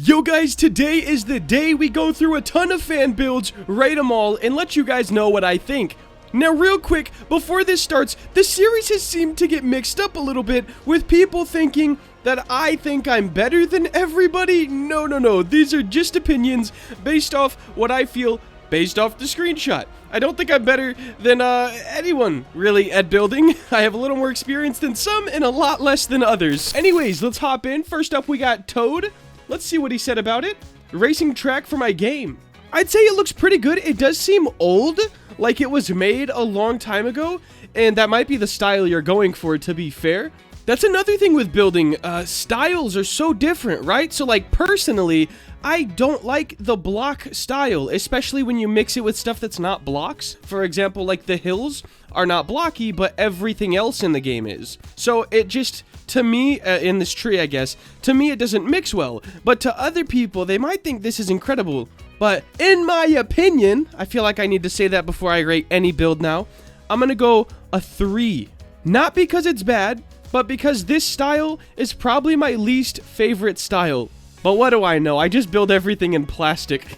Yo guys, today is the day we go through a ton of fan builds, rate them all, and let you guys know what I think. Now real quick, before this starts, the series has seemed to get mixed up a little bit with people thinking that I think I'm better than everybody. No, these are just opinions based off what I feel based off the screenshot. I don't think I'm better than anyone really at building. I have a little more experience than some and a lot less than others. Anyways, let's hop in. First up we got Toad. Let's see what he said about it. Racing track for my game. I'd say it looks pretty good. It does seem old, like it was made a long time ago, and that might be the style you're going for, to be fair. That's another thing with building. Styles are so different, right? So like personally, I don't like the block style, especially when you mix it with stuff that's not blocks. For example, like the hills are not blocky, but everything else in the game is. So it just, to me, in this tree, I guess, to me it doesn't mix well. But to other people, they might think this is incredible. But in my opinion, I feel like I need to say that before I rate any build now, I'm gonna go a 3. Not because it's bad, but because this style is probably my least favorite style. But what do I know? I just build everything in plastic.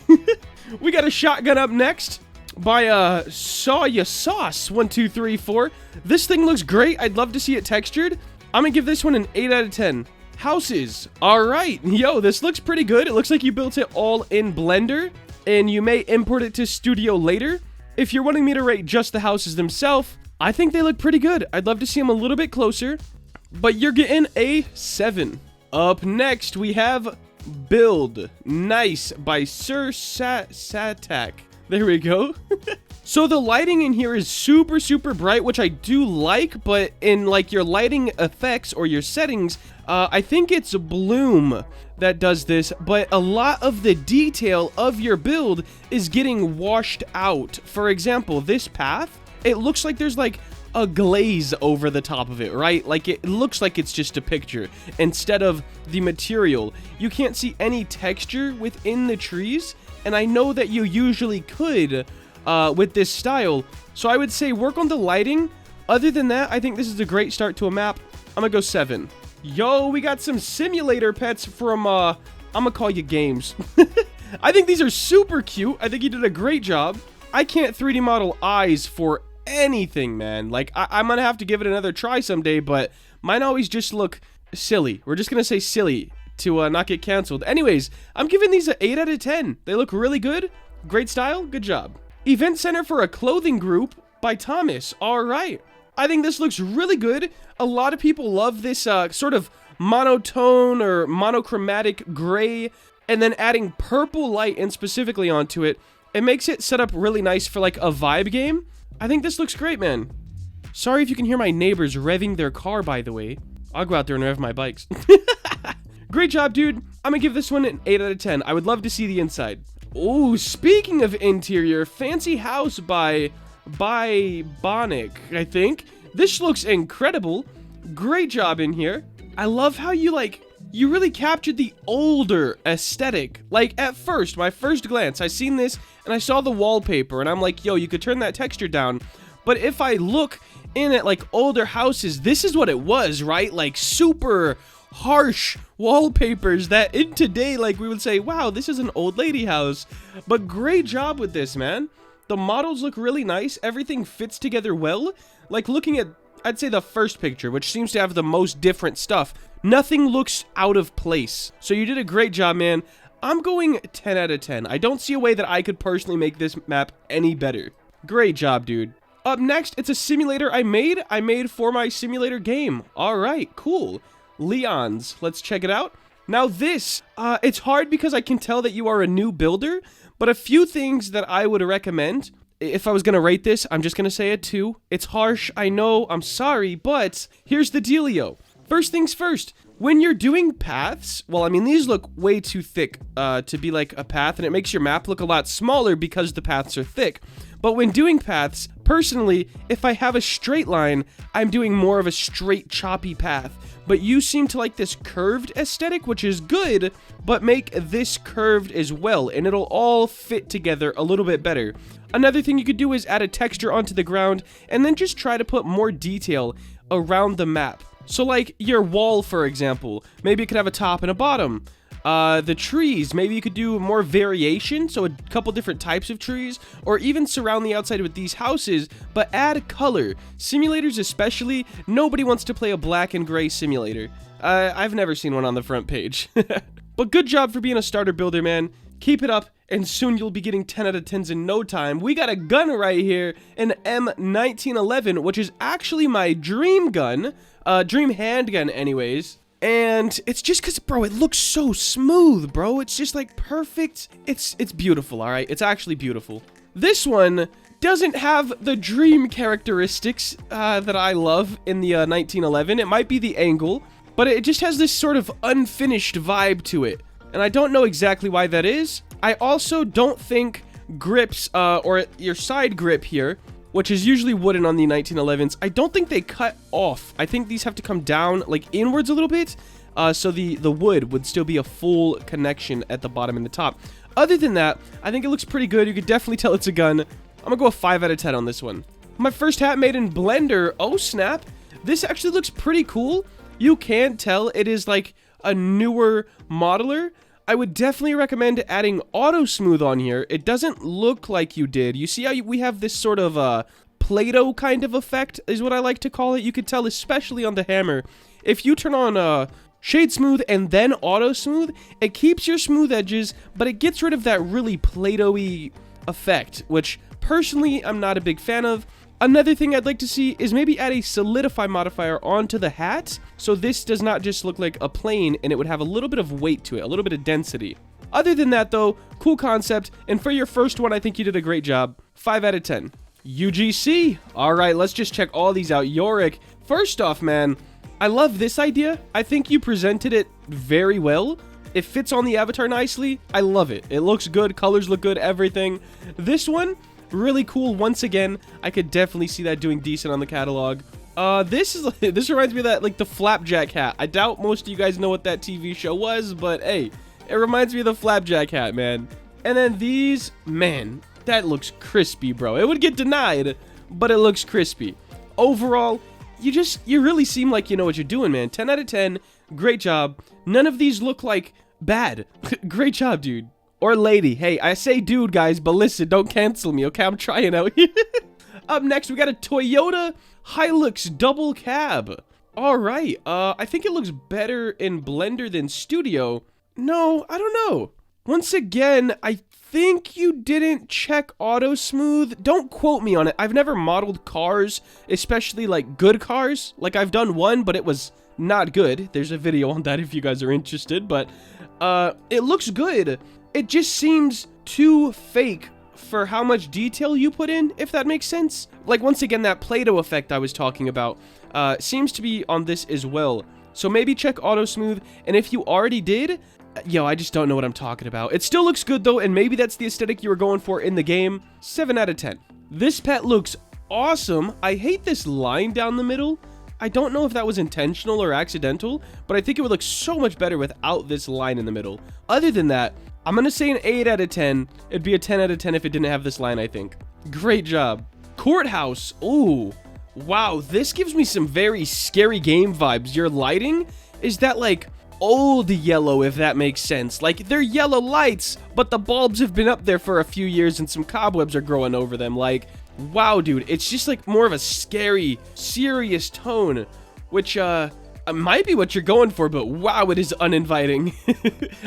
We got a shotgun up next by Sawya Sauce 1234. This thing looks great. I'd love to see it textured. I'm gonna give this one an 8 out of 10. Houses. All right. Yo, this looks pretty good. It looks like you built it all in Blender, and you may import it to Studio later. If you're wanting me to rate just the houses themselves, I think they look pretty good. I'd love to see them a little bit closer, but you're getting a 7. Up next, we have Build Nice by Sir Satak. There we go. So the lighting in here is super bright, which I do like, but in like your lighting effects or your settings, I think it's Bloom that does this, but a lot of the detail of your build is getting washed out. For example, this path, it looks like there's like a glaze over the top of it, right? Like it looks like it's just a picture instead of the material. You can't see any texture within the trees, and I know that you usually could with this style, so I would say work on the lighting. Other than that, I think this is a great start to a map. I'm gonna go 7. Yo, we got some simulator pets from I'm gonna call you Games. I think these are super cute. I think you did a great job. I can't 3D model eyes for anything, man. Like I'm gonna have to give it another try someday, but mine always just look silly. We're just gonna say silly to not get canceled. Anyways, I'm giving these an 8 out of 10. They look really good. Great style. Good job. Event Center for a Clothing Group by Thomas. All right. I think this looks really good. A lot of people love this sort of monotone or monochromatic gray, and then adding purple light and specifically onto it. It makes it set up really nice for like a vibe game. I think this looks great, man. Sorry if you can hear my neighbors revving their car, by the way. I'll go out there and rev my bikes. Great job, dude. I'm gonna give this one an 8 out of 10. I would love to see the inside. Oh, speaking of interior, Fancy House by Bonic, I think. This looks incredible. Great job in here. I love how you really captured the older aesthetic. Like at first, my first glance, I seen this and I saw the wallpaper and I'm like, yo, you could turn that texture down. But if I look in at like older houses, this is what it was, right? Like super harsh wallpapers that in today, like we would say, wow, this is an old lady house. But great job with this, man. The models look really nice. Everything fits together well. Like looking at, I'd say the first picture, which seems to have the most different stuff. Nothing looks out of place. So you did a great job, man. I'm going 10 out of 10. I don't see a way that I could personally make this map any better. Great job, dude. Up next, it's a simulator I made for my simulator game. All right, cool. Leon's. Let's check it out. Now this, it's hard because I can tell that you are a new builder, but a few things that I would recommend. If I was going to rate this, I'm just going to say a 2. It's harsh, I know, I'm sorry, but here's the dealio. First things first, when you're doing paths, well, I mean, these look way too thick to be like a path, and it makes your map look a lot smaller because the paths are thick. But when doing paths, personally, if I have a straight line, I'm doing more of a straight, choppy path. But you seem to like this curved aesthetic, which is good, but make this curved as well, and it'll all fit together a little bit better. Another thing you could do is add a texture onto the ground, and then just try to put more detail around the map. So like your wall, for example, maybe it could have a top and a bottom. The trees, maybe you could do more variation, so a couple different types of trees, or even surround the outside with these houses, but add color. Simulators especially, nobody wants to play a black and gray simulator. I've never seen one on the front page. But good job for being a starter builder, man. Keep it up, and soon you'll be getting 10 out of 10s in no time. We got a gun right here, an M1911, which is actually my dream gun, dream handgun anyways. And it's just because, bro, it looks so smooth, bro. It's just like perfect. It's beautiful, all right? It's actually beautiful. This one doesn't have the dream characteristics that I love in the 1911. It might be the angle, but it just has this sort of unfinished vibe to it. And I don't know exactly why that is. I also don't think grips, or your side grip here, which is usually wooden on the 1911s, I don't think they cut off. I think these have to come down, like, inwards a little bit, so the wood would still be a full connection at the bottom and the top. Other than that, I think it looks pretty good. You could definitely tell it's a gun. I'm gonna go a 5 out of 10 on this one. My first hat made in Blender. Oh, snap. This actually looks pretty cool. You can tell it is, like, a newer modeler. I would definitely recommend adding auto smooth on here. It doesn't look like you did. You see how we have this sort of Play-Doh kind of effect is what I like to call it. You could tell especially on the hammer. If you turn on shade smooth and then auto smooth, it keeps your smooth edges, but it gets rid of that really Play-Doh-y effect, which personally I'm not a big fan of. Another thing I'd like to see is maybe add a solidify modifier onto the hat, so this does not just look like a plane, and it would have a little bit of weight to it, a little bit of density. Other than that, though, cool concept, and for your first one, I think you did a great job. 5 out of 10. UGC. All right, let's just check all these out. Yorick, first off, man, I love this idea. I think you presented it very well. It fits on the avatar nicely. I love it. It looks good. Colors look good. Everything. This one, really cool. Once again, I could definitely see that doing decent on the catalog. This reminds me of that, like, the Flapjack hat. I doubt most of you guys know what that TV show was, but hey, it reminds me of the Flapjack hat, man. And then these, man, that looks crispy, bro. It would get denied, but it looks crispy. Overall, you really seem like you know what you're doing, man. 10 out of 10. Great job. None of these look like bad. Great job, dude. Or lady. Hey, I say dude, guys, but listen, don't cancel me, okay? I'm trying out here. Up next, we got a Toyota Hilux double cab. All right. I think it looks better in Blender than Studio. No, I don't know. Once again, I think you didn't check auto smooth. Don't quote me on it. I've never modeled cars, especially like good cars. Like, I've done one, but it was not good. There's a video on that if you guys are interested, but it looks good. It just seems too fake for how much detail you put in, if that makes sense. Like, once again, that Play-Doh effect I was talking about seems to be on this as well. So maybe check auto smooth, and if you already did, yo, I just don't know what I'm talking about. It still looks good though, and maybe that's the aesthetic you were going for in the game. 7 out of 10. This pet looks awesome. I hate this line down the middle. I don't know if that was intentional or accidental, but I think it would look so much better without this line in the middle. Other than that, I'm gonna say an 8 out of 10. It'd be a 10 out of 10 if it didn't have this line, I think. Great job. Courthouse. Ooh. Wow, this gives me some very scary game vibes. Your lighting is that, like, old yellow, if that makes sense. Like, they're yellow lights, but the bulbs have been up there for a few years and some cobwebs are growing over them. Like, wow, dude, it's just like more of a scary, serious tone, which might be what you're going for, but wow, it is uninviting.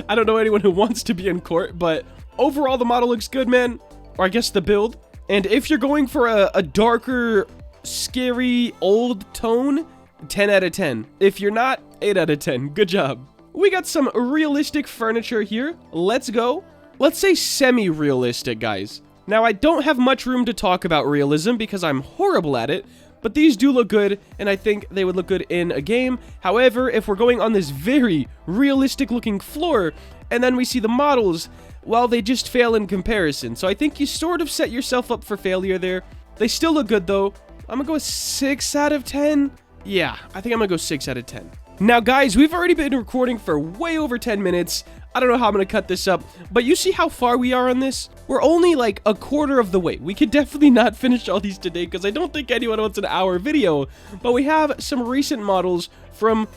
I don't know anyone who wants to be in court, but overall the model looks good, man. Or I guess the build. And if you're going for a darker, scary, old tone, 10 out of 10. If you're not, 8 out of 10. Good job. We got some realistic furniture here. Let's go. Let's say semi-realistic, guys. Now, I don't have much room to talk about realism because I'm horrible at it, but these do look good, and I think they would look good in a game. However, if we're going on this very realistic-looking floor, and then we see the models, well, they just fail in comparison. So I think you sort of set yourself up for failure there. They still look good, though. I'm gonna go with 6 out of 10. Yeah, I think I'm gonna go 6 out of 10. Now, guys, we've already been recording for way over 10 minutes. I don't know how I'm gonna cut this up, but you see how far we are on this? We're only like a quarter of the way. We could definitely not finish all these today because I don't think anyone wants an hour video, but we have some recent models from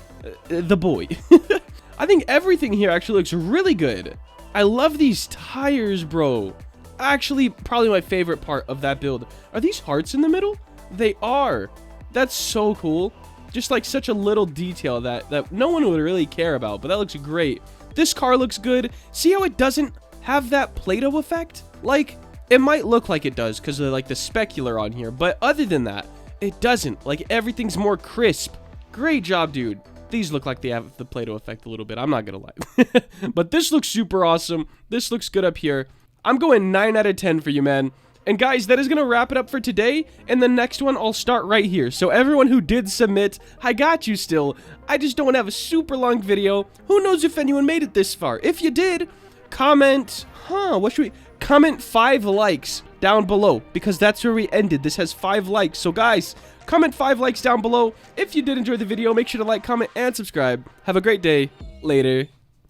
the boy. I think everything here actually looks really good. I love these tires, bro. Actually, probably my favorite part of that build. Are these hearts in the middle? They are. That's so cool. Just like such a little detail that no one would really care about, but that looks great. This car looks good. See how it doesn't have that Play-Doh effect? Like, it might look like it does because of like the specular on here, but other than that, it doesn't. Like, everything's more crisp. Great job, dude. These look like they have the Play-Doh effect a little bit. I'm not gonna lie. But this looks super awesome. This looks good up here. I'm going 9 out of 10 for you, man. And guys, that is going to wrap it up for today. And the next one, I'll start right here. So everyone who did submit, I got you still. I just don't have a super long video. Who knows if anyone made it this far? If you did, comment, what should we... Comment 5 likes down below, because that's where we ended. This has 5 likes. So guys, comment 5 likes down below. If you did enjoy the video, make sure to like, comment, and subscribe. Have a great day. Later.